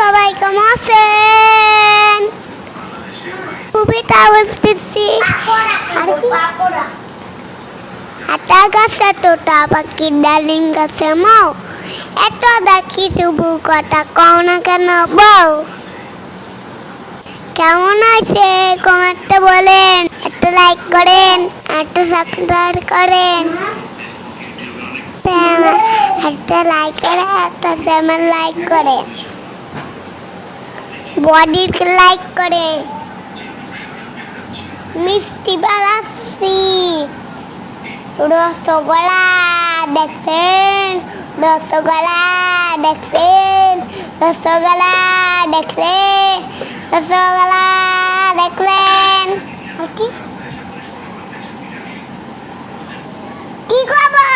সবাই কেমন আছেন? কবিতা বলতেছি। হাতা গাছে তোতা পাখি ডালিম গাছে মৌ, এত দেখি শুভু কথা কও না কেন বউ। কেমন আছে কমেন্টে বলেন, একটা লাইক করেন, একটা সাবস্ক্রাইব করেন, একটা লাইক করে একটা চ্যানেল লাইক করে বডিকে লাইক করে। মিষ্টি বানাচ্ছি রসগোল্লা দেখছেন, রসগোল্লা দেখছেন, রসগোল্লা দেখছেন, রসগোল্লা দেখলেন। কি করবো?